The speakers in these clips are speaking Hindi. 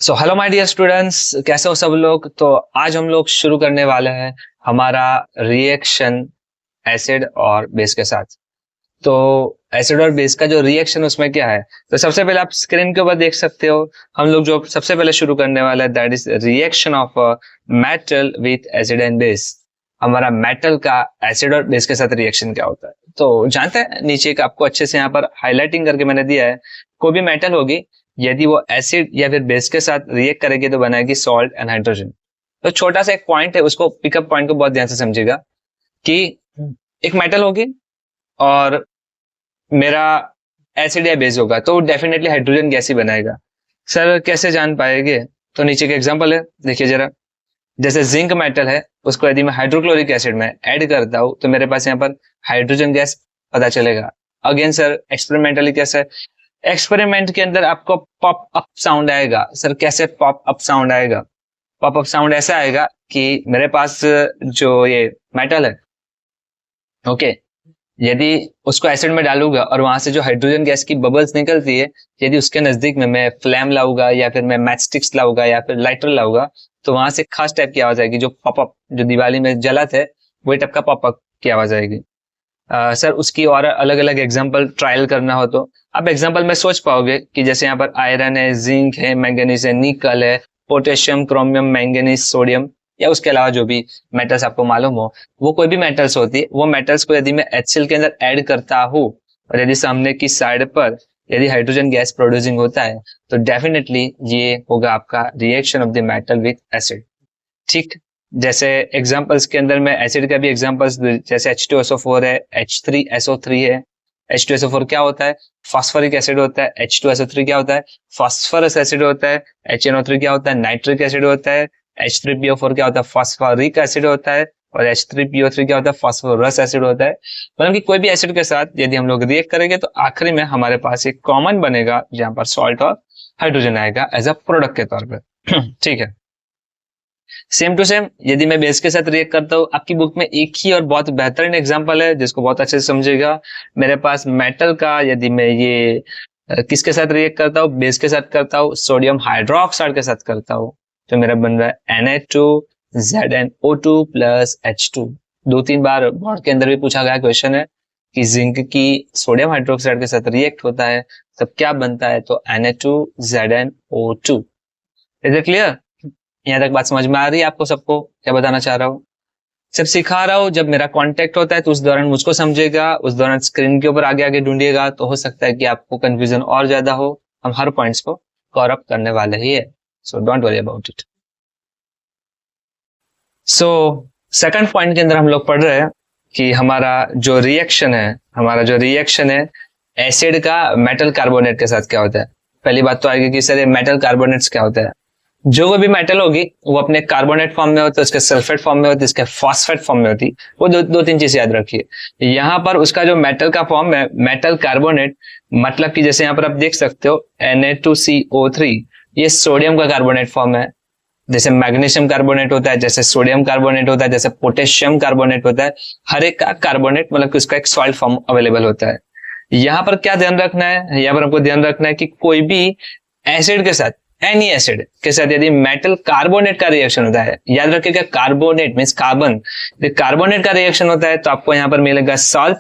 So hello my dear students, कैसे हो सब लोग। तो आज हम लोग शुरू करने वाले हैं हमारा रिएक्शन एसिड और बेस के साथ। तो एसिड और बेस का जो रिएक्शन उसमें क्या है, तो सबसे पहले आप स्क्रीन के ऊपर देख सकते हो। हम लोग जो सबसे पहले शुरू करने वाले हैं that is reaction of metal with acid and base. हमारा मेटल का एसिड और बेस के साथ रिएक्शन क्या होता है तो जानते हैं। नीचे एक आपको अच्छे से यहाँ पर हाईलाइटिंग करके मैंने दिया है। कोई भी मेटल होगी, यदि वो एसिड या फिर बेस के साथ रिएक्ट करेगी तो बनाएगी सॉल्ट एंड हाइड्रोजन। तो छोटा सा एक पॉइंट है, उसको पिकअप पॉइंट को बहुत ध्यान से समझिएगा कि एक मेटल होगी और मेरा एसिड या बेस होगा तो डेफिनेटली हाइड्रोजन गैस ही बनाएगा। सर कैसे जान पाएंगे, तो नीचे के एग्जांपल है, देखिए जरा। जैसे जिंक मेटल है, उसको यदि मैं हाइड्रोक्लोरिक एसिड में ऐड करता हूं तो मेरे पास यहाँ पर हाइड्रोजन गैस पता चलेगा। अगेन सर एक्सपेरिमेंटली कैसे, एक्सपेरिमेंट के अंदर आपको पॉप अप साउंड आएगा। सर कैसे पॉप अप साउंड आएगा? पॉप अप साउंड ऐसा आएगा कि मेरे पास जो ये मेटल है, ओके, यदि उसको एसिड में डालूंगा और वहां से जो हाइड्रोजन गैस की बबल्स निकलती है, यदि उसके नजदीक में मैं फ्लैम लाऊंगा या फिर मैं मैच स्टिक्स लाऊंगा या फिर लाइटर लाऊंगा तो वहां से खास टाइप की आवाज आएगी। जो पॉपअप, जो दिवाली में जला थे वही टाइप का पॉपअप की आवाज आएगी। सर उसकी और अलग अलग एग्जांपल ट्रायल करना हो तो आप एग्जांपल में सोच पाओगे कि जैसे यहाँ पर आयरन है, जिंक है, मैंगनीज है, निकल है, पोटेशियम, क्रोमियम, मैंगनीज, सोडियम, या उसके अलावा जो भी मेटल्स आपको मालूम हो, वो कोई भी मेटल्स होती है, वो मेटल्स को यदि मैं HCl के अंदर ऐड करता हूँ और यदि सामने की साइड पर यदि हाइड्रोजन गैस प्रोड्यूसिंग होता है तो डेफिनेटली ये होगा आपका reaction of the metal with acid. ठीक, जैसे एग्जांपल्स के अंदर मैं एसिड का भी एग्जांपल्स, जैसे H2SO4 है, H3SO3 है। H2SO4 क्या होता है? फास्फोरिक एसिड होता है। H2SO3 क्या होता है? फास्फोरस एसिड होता है। HNO3 क्या होता है? नाइट्रिक एसिड होता है। H3PO4 क्या होता है? फास्फोरिक एसिड होता है। और H3PO3 क्या होता है? फास्फोरस एसिड होता है। मतलब कि कोई भी एसिड के साथ यदि हम लोग रिएक्ट करेंगे तो आखिरी में हमारे पास एक कॉमन बनेगा जहां पर सॉल्ट और हाइड्रोजन आएगा एज अ प्रोडक्ट के तौर पर। ठीक है, सेम टू सेम यदि मैं बेस के साथ रिएक्ट करता हूँ, आपकी बुक में एक ही और बहुत बेहतरीन एग्जांपल है जिसको बहुत अच्छे से समझेगा। मेरे पास मेटल का यदि मैं ये किसके साथ रिएक्ट करता हूँ, बेस के साथ करता हूँ, सोडियम हाइड्रोक्साइड के साथ करता हूँ, तो मेरा बन रहा है Na2ZnO2 प्लस H2। 2-3 बार बोर्ड के अंदर भी पूछा गया क्वेश्चन है कि जिंक की सोडियम हाइड्रोक्साइड के साथ रिएक्ट होता है तब क्या बनता है, तो Na2ZnO2। Is it clear? यहाँ तक बात समझ में आ रही है आपको सबको क्या बताना चाह रहा हूँ? सिर्फ सिखा रहा हूँ, जब मेरा कांटेक्ट होता है तो उस दौरान मुझको समझेगा, उस दौरान स्क्रीन के ऊपर आगे आगे ढूंढिएगा तो हो सकता है कि आपको कंफ्यूजन और ज्यादा हो। हम हर पॉइंट्स को कवर अप करने वाले ही है, so don't worry about it. So second point के अंदर हम लोग पढ़ रहे हैं कि हमारा जो रिएक्शन है एसिड का मेटल कार्बोनेट के साथ क्या होता है। पहली बात तो आएगी कि सर ये मेटल कार्बोनेट्स क्या होता है। जो कोई भी मेटल होगी वो अपने कार्बोनेट फॉर्म में होती है, उसके सल्फेट फॉर्म में होती है, इसके फॉस्फेट फॉर्म में होती है। वो दो तीन चीज याद रखिए। यहाँ पर उसका जो मेटल का फॉर्म है मेटल कार्बोनेट, मतलब कि जैसे यहाँ पर आप देख सकते हो Na2CO3, ये सोडियम का कार्बोनेट फॉर्म है। जैसे मैग्नीशियम कार्बोनेट होता है, जैसे सोडियम कार्बोनेट होता है, जैसे पोटेशियम कार्बोनेट होता है, हर एक का कार्बोनेट मतलब कि उसका एक सॉल्ट फॉर्म अवेलेबल होता है। यहाँ पर क्या ध्यान रखना है, यहाँ पर हमको ध्यान रखना है कि कोई भी एसिड के साथ, एनी एसिड के साथ यदि मेटल कार्बोनेट का रिएक्शन होता है, याद रखिएगा कार्बोनेट मींस कार्बन, यदि कार्बोनेट का रिएक्शन होता है तो आपको यहाँ पर मिलेगा salt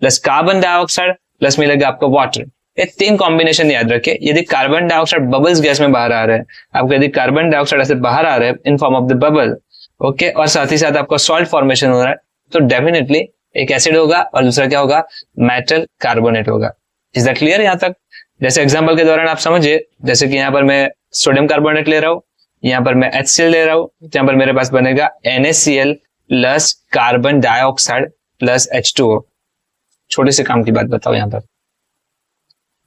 plus carbon dioxide plus मिलेगा आपको वाटर। ये 3 कॉम्बिनेशन याद रखिए। यदि कार्बन डाइऑक्साइड बबल्स गैस में बाहर आ रहे हैं, आपको यदि कार्बन डाइऑक्साइड ऐसे बाहर आ रहे हैं in form of the bubble, okay, और साथ ही साथ आपको सॉल्ट फॉर्मेशन हो रहा है, तो डेफिनेटली एक एसिड होगा और दूसरा क्या होगा, मेटल कार्बोनेट होगा। Is that clear? यहाँ तक जैसे एग्जाम्पल के दौरान आप समझिए, जैसे कि यहाँ पर मैं सोडियम कार्बोनेट ले रहा हूं, यहाँ पर मैं HCl ले रहा हूं, यहाँ पर मेरे पास बनेगा NaCl plus carbon dioxide plus H2O। छोटे से काम की बात बताओ यहाँ पर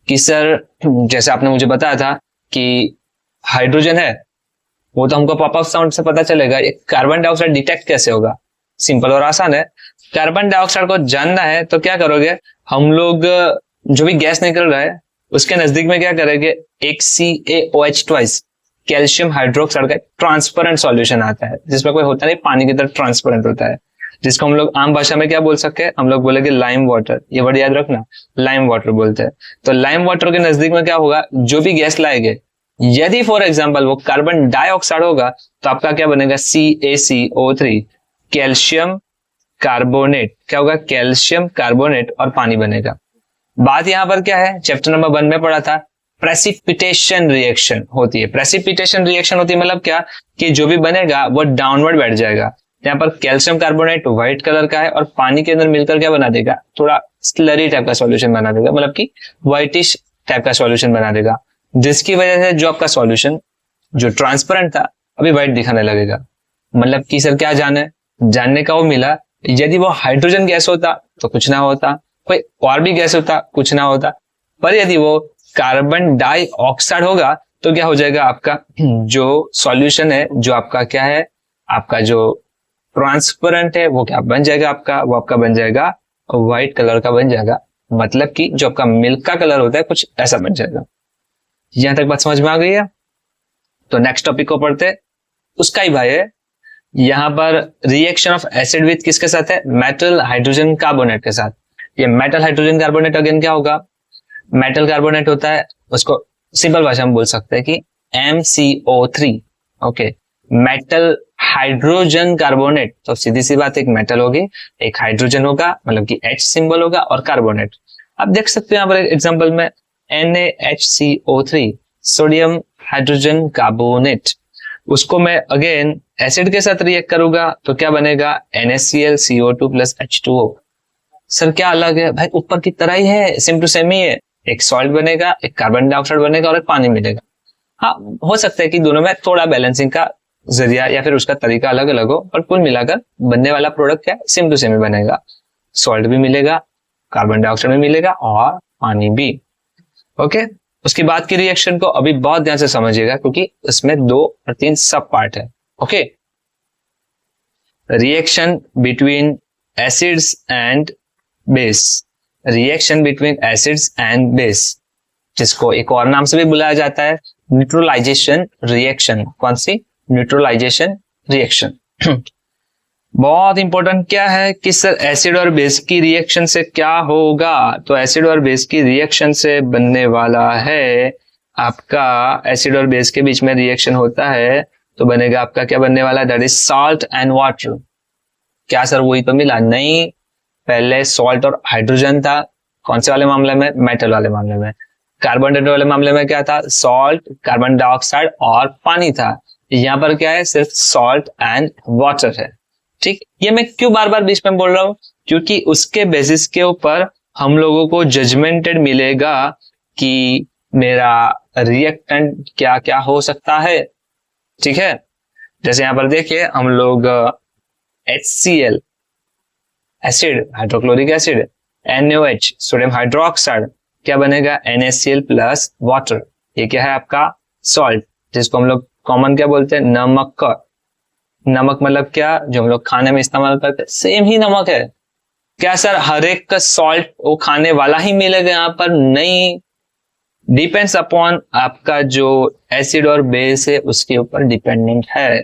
कि सर जैसे आपने मुझे बताया था कि हाइड्रोजन है, वो तो हमको पॉप अप साउंड से पता चलेगा, एक कार्बन डाइऑक्साइड डिटेक्ट कैसे होगा? सिंपल और आसान है। कार्बन डाइऑक्साइड को जानना है तो क्या करोगे, हम लोग जो भी गैस निकल रहा है उसके नजदीक में क्या करेंगे, एक CaOH ट्वाइस कैल्शियम हाइड्रोक्साइड का ट्रांसपेरेंट सॉल्यूशन आता है जिसमें कोई होता नहीं, पानी की तरह ट्रांसपेरेंट होता है, जिसको हम लोग आम भाषा में क्या बोल सकते हैं, हम लोग बोलेंगे लाइम वाटर। ये वर्ड याद रखना, लाइम वाटर बोलते हैं। तो लाइम वाटर के नजदीक में क्या होगा, जो भी गैस लाएंगे यदि फॉर एग्जाम्पल वो कार्बन डाइऑक्साइड होगा तो आपका क्या बनेगा, CaCO3, कैल्शियम कार्बोनेट। क्या होगा, कैल्शियम कार्बोनेट और पानी बनेगा। बात यहां पर क्या है, चैप्टर नंबर 1 में पढ़ा था, प्रेसिपिटेशन रिएक्शन होती है। प्रेसिपिटेशन रिएक्शन होती है मतलब क्या, कि जो भी बनेगा वो डाउनवर्ड बैठ जाएगा। यहाँ पर कैल्शियम कार्बोनेट व्हाइट कलर का है और पानी के अंदर मिलकर क्या बना देगा, थोड़ा स्लरी टाइप का सॉल्यूशन बना देगा, मतलब कि व्हाइटिश टाइप का सॉल्यूशन बना देगा, जिसकी वजह से जो आपका सॉल्यूशन जो ट्रांसपेरेंट था अभी व्हाइट दिखाने लगेगा। मतलब कि सर क्या जानने का वो मिला, यदि वो हाइड्रोजन गैस होता तो कुछ ना होता, कोई और भी गैस होता कुछ ना होता, पर यदि वो कार्बन डाइऑक्साइड होगा तो क्या हो जाएगा, आपका जो सॉल्यूशन है, जो आपका क्या है, आपका जो ट्रांसपेरेंट है वो क्या बन जाएगा, वो आपका बन जाएगा व्हाइट कलर का बन जाएगा। मतलब कि जो आपका मिल्क का कलर होता है कुछ ऐसा बन जाएगा। यहां तक बात समझ में आ गई है? तो नेक्स्ट टॉपिक को पढ़ते, उसका ही भाई है। यहां पर रिएक्शन ऑफ एसिड विथ किसके साथ है, मेटल हाइड्रोजन कार्बोनेट के साथ। ये मेटल हाइड्रोजन कार्बोनेट अगेन क्या होगा, मेटल कार्बोनेट होता है, उसको सिंपल भाषा में बोल सकते हैं कि MCO3। Okay, metal hydrogen carbonate, तो सीधी सी बात, एक मेटल होगी, एक हाइड्रोजन होगा, मतलब कि H सिंबल होगा, और कार्बोनेट। आप देख सकते हो यहाँ पर एग्जांपल में NaHCO3, सोडियम हाइड्रोजन कार्बोनेट। उसको मैं अगेन एसिड के साथ रिएक्ट करूंगा तो क्या बनेगा, NaCl CO2 plus H2O। Sir क्या अलग है भाई, ऊपर की तरह ही है, सेम टू सेम ही है। एक सॉल्ट बनेगा, एक कार्बन डाइऑक्साइड बनेगा और एक पानी मिलेगा। हाँ, हो सकता है कि दोनों में थोड़ा बैलेंसिंग का जरिया या फिर उसका तरीका अलग अलग हो, पर कुल मिलाकर बनने वाला प्रोडक्ट क्या है, सेम टू सेम ही बनेगा। सॉल्ट भी मिलेगा, कार्बन डाइऑक्साइड भी मिलेगा और पानी भी। ओके, उसके बाद की रिएक्शन को अभी बहुत ध्यान से समझिएगा क्योंकि इसमें 2 और 3 सब पार्ट है। Okay, reaction between acids and base, reaction between acids and base, जिसको एक और नाम से भी बुलाया जाता है न्यूट्रलाइजेशन रिएक्शन। कौन सी, न्यूट्रलाइजेशन रिएक्शन। बहुत इंपॉर्टेंट क्या है कि सर एसिड और बेस की रिएक्शन से क्या होगा, तो एसिड और बेस की रिएक्शन से बनने वाला है आपका, एसिड और बेस के बीच में रिएक्शन होता है तो बनेगा आपका क्या बनने वाला है, that is salt and water. क्या सर वही तो मिला, नहीं, पहले सॉल्ट और हाइड्रोजन था, कौन से वाले मामले में, मेटल वाले मामले में। कार्बन डाइऑक्साइड वाले मामले में क्या था, सॉल्ट, कार्बन डाइऑक्साइड और पानी था। यहाँ पर क्या है, सिर्फ सॉल्ट एंड वाटर है। ठीक, ये मैं क्यों बार बार बीच में बोल रहा हूं, क्योंकि उसके बेसिस के ऊपर हम लोगों को जजमेंटेड मिलेगा कि मेरा रिएक्टेंट क्या क्या हो सकता है। ठीक है, जैसे यहां पर देखिए हम लोग HCl acid, hydrochloric acid, NaOH sodium hydroxide, क्या बनेगा, NaCl प्लस वाटर। ये क्या है आपका सॉल्ट, जिसको हम लोग कॉमन क्या बोलते हैं, नमक। नमक मतलब क्या, जो हम लोग खाने में इस्तेमाल करते हैं, सेम ही नमक है। क्या सर हर एक का सॉल्ट वो खाने वाला ही मिलेगा यहाँ पर, नहीं, डिपेंड्स अपॉन आपका जो एसिड और बेस है उसके ऊपर डिपेंडेंट है।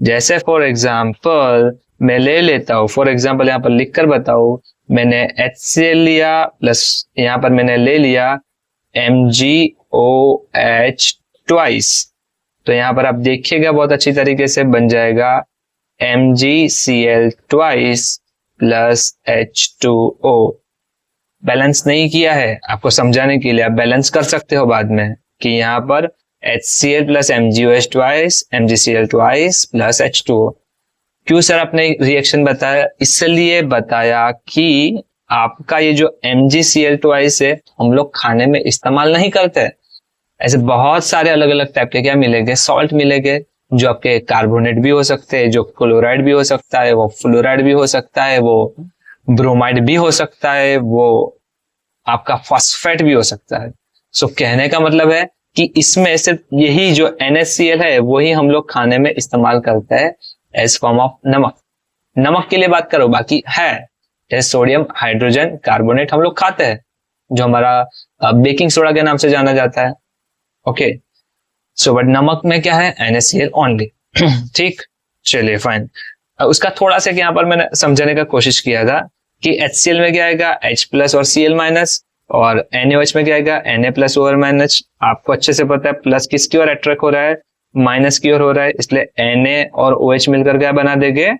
जैसे फॉर एग्जांपल मैं ले लेता हूं, फॉर एग्जांपल यहाँ पर लिखकर बताऊं, मैंने HCl लिया प्लस यहाँ पर मैंने ले लिया MgOH ट्वाइस, तो यहाँ पर आप देखिएगा बहुत अच्छी तरीके से बन जाएगा MgCl twice plus H2O। Balance नहीं किया है, आपको समझाने के लिए, आप बैलेंस कर सकते हो बाद में कि यहाँ पर HCl plus MgOH twice, MgCl twice plus H2O। क्यों सर आपने रिएक्शन बताया, इसलिए बताया कि आपका ये जो MgCl ट्वाइस है हम लोग खाने में इस्तेमाल नहीं करते। ऐसे बहुत सारे अलग अलग टाइप के क्या मिलेंगे, सॉल्ट मिलेंगे, जो आपके कार्बोनेट भी हो सकते हैं, जो क्लोराइड भी हो सकता है, वो फ्लोराइड भी हो सकता है, वो ब्रोमाइड भी हो सकता है, वो आपका फॉस्फेट भी हो सकता है। सो कहने का मतलब है कि इसमें सिर्फ यही जो NaCl है वही हम लोग खाने में इस्तेमाल करते हैं एज फॉर्म ऑफ नमक। नमक के लिए बात करो, बाकी है जैसे सोडियम हाइड्रोजन कार्बोनेट हम लोग खाते हैं, जो हमारा बेकिंग सोडा के नाम से जाना जाता है। ओके, सो बट नमक में क्या है, NaCl ओनली। ठीक, चलिए फाइन। उसका थोड़ा सा यहाँ पर मैंने समझाने का कोशिश किया था कि HCl में क्या आएगा, H प्लस और Cl माइनस, और NaOH में क्या आएगा, Na प्लस ओवर माइनस, आपको अच्छे से पता है प्लस किसकी ओर अट्रैक्ट हो रहा है, माइनस की ओर हो रहा है, इसलिए Na और OH मिलकर क्या बना देंगे,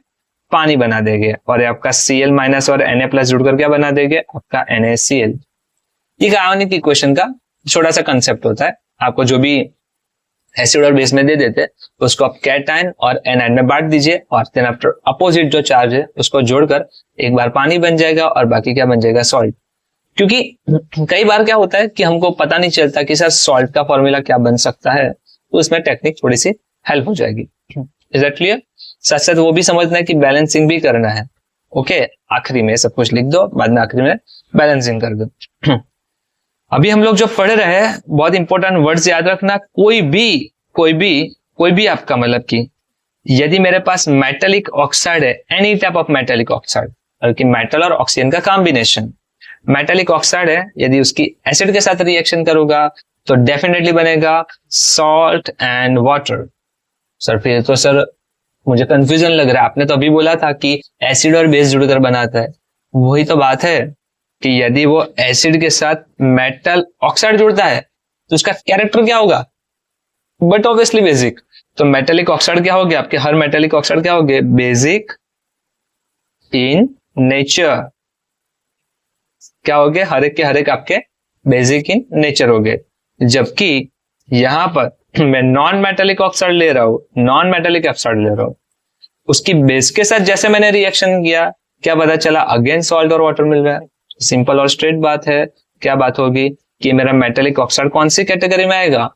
पानी बना देंगे। और ये आपका Cl माइनस और Na प्लस जुड़कर क्या बना देंगे, आपका NaCl। ये आयोनिक इक्वेशन का छोटा सा कंसेप्ट होता है, आपको जो भी एसिड और बेस में दे देते तो उसको आप कैटायन और एनायन में बांट दीजिए और देन आफ्टर अपोजिट जो चार्ज है उसको जोड़कर एक बार पानी बन जाएगा और बाकी क्या बन जाएगा, सॉल्ट। क्योंकि कई बार क्या होता है कि हमको पता नहीं चलता कि सर सॉल्ट का फॉर्मूला क्या बन सकता है, तो उसमें टेक्निक थोड़ी सी हेल्प हो जाएगी। Is that clear? साथ साथ वो भी समझना है कि बैलेंसिंग भी करना है। ओके, आखिरी में सब कुछ लिख दो, बाद में आखिरी में बैलेंसिंग कर दो। अभी हम लोग जो पढ़ रहे हैं, बहुत इंपॉर्टेंट वर्ड्स याद रखना, कोई भी आपका मतलब कि यदि मेरे पास मेटेलिक ऑक्साइड है, any type of metallic oxide, बल्कि मेटल और ऑक्सीजन का कॉम्बिनेशन, मेटेलिक ऑक्साइड है, यदि उसकी एसिड के साथ रिएक्शन करूंगा तो डेफिनेटली बनेगा सॉल्ट एंड वाटर। सर फिर तो सर मुझे कंफ्यूजन लग रहा है, आपने तो अभी बोला था कि एसिड और बेस जुड़कर बनाता है। वही तो बात है कि यदि वो एसिड के साथ मेटल ऑक्साइड जुड़ता है तो उसका कैरेक्टर क्या होगा, बट ऑब्वियसली बेसिक। तो मेटेलिक ऑक्साइड क्या हो गया, आपके हर मेटेलिक ऑक्साइड क्या हो गए, बेसिक इन नेचर। क्या हो गए, हर एक के हर एक आपके बेसिक इन नेचर हो गए। जबकि यहां पर मैं नॉन मेटेलिक ऑक्साइड ले रहा हूं, उसकी बेस के साथ जैसे मैंने रिएक्शन किया, क्या पता चला, अगेन सॉल्ट और वाटर मिल रहा है। सिंपल और स्ट्रेट बात है। क्या बात होगी कि मेरा मेटेलिक ऑक्साइड कौन सी कैटेगरी में आएगा,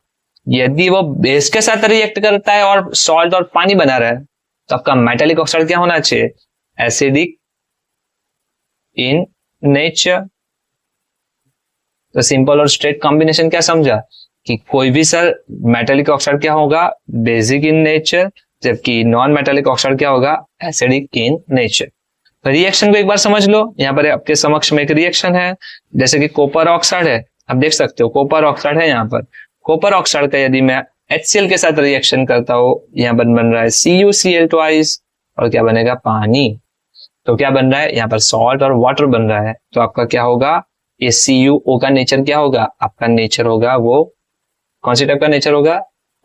यदि वो बेस के साथ रिएक्ट करता है और सॉल्ट और पानी बना रहा है तो आपका मेटेलिक ऑक्साइड क्या होना चाहिए, एसिडिक इन नेचर। तो सिंपल और स्ट्रेट कॉम्बिनेशन क्या समझा कि कोई भी सर मेटेलिक ऑक्साइड क्या होगा, बेसिक इन नेचर, जबकि नॉन मेटेलिक ऑक्साइड क्या होगा, एसिडिक इन नेचर। रिएक्शन को एक बार समझ लो। यहाँ पर आपके समक्ष में एक रिएक्शन है, जैसे कि कॉपर ऑक्साइड है, आप देख सकते हो कॉपर ऑक्साइड है। यहाँ पर कॉपर ऑक्साइड का यदि मैं HCl के साथ रिएक्शन करता हूँ, यहाँ पर बन रहा है CuCl ट्वाइस, और क्या बनेगा, पानी। तो क्या बन रहा है, यहाँ पर सॉल्ट और वाटर बन रहा है। तो आपका क्या होगा, ये CuO का नेचर क्या होगा, आपका नेचर होगा वो कौन सी टाइप का नेचर होगा,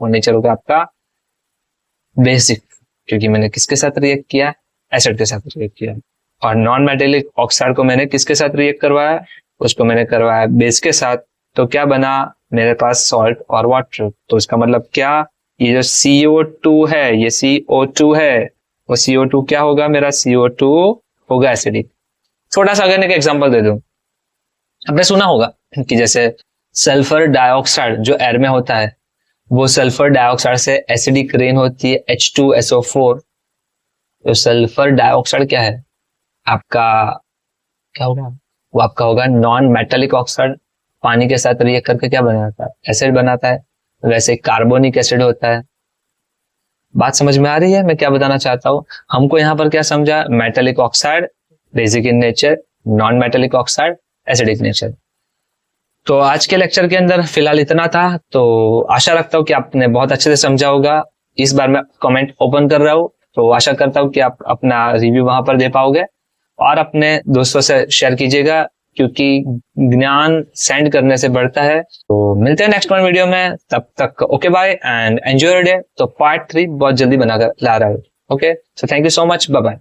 वो नेचर होगा आपका बेसिक, क्योंकि मैंने किसके साथ रिएक्ट किया, एसिड के साथ रिएक्ट किया। और नॉन मेटेलिक ऑक्साइड को मैंने किसके साथ रिएक्ट करवाया, उसको मैंने करवाया बेस के साथ। तो क्या बना मेरे पास, सॉल्ट और वाटर। तो इसका मतलब क्या, ये जो CO2 है, ये CO2 है, वो CO2 क्या होगा, मेरा CO2 होगा एसिडिक। छोटा सा अगर एक एग्जांपल दे दूं, आपने सुना होगा कि जैसे सल्फर डाइऑक्साइड जो एयर में होता है, वो सल्फर डाइऑक्साइड से एसिडिक रेन होती है H2SO4। तो सल्फर डाइऑक्साइड क्या है आपका, क्या होगा, वो आपका होगा नॉन मेटेलिक ऑक्साइड। पानी के साथ रिएक्ट करके क्या बनाता है, एसिड बनाता है। वैसे कार्बोनिक एसिड होता है। बात समझ में आ रही है मैं क्या बताना चाहता हूँ? हमको यहाँ पर क्या समझा, metallic oxide basic in nature, non metallic oxide acidic nature. तो आज के लेक्चर के अंदर फिलहाल इतना था। तो आशा रखता हूँ कि आपने बहुत अच्छे से समझा होगा। इस बार मैं कमेंट ओपन कर रहा हूँ, तो आशा करता हूँ कि आप अपना रिव्यू वहां पर दे पाओगे और अपने दोस्तों से शेयर कीजिएगा, क्योंकि ज्ञान सेंड करने से बढ़ता है। तो मिलते हैं नेक्स्ट वन वीडियो में, तब तक okay bye and enjoy your day. तो पार्ट 3 बहुत जल्दी बनाकर ला रहा हूँ। Okay, so thank you so much, bye bye.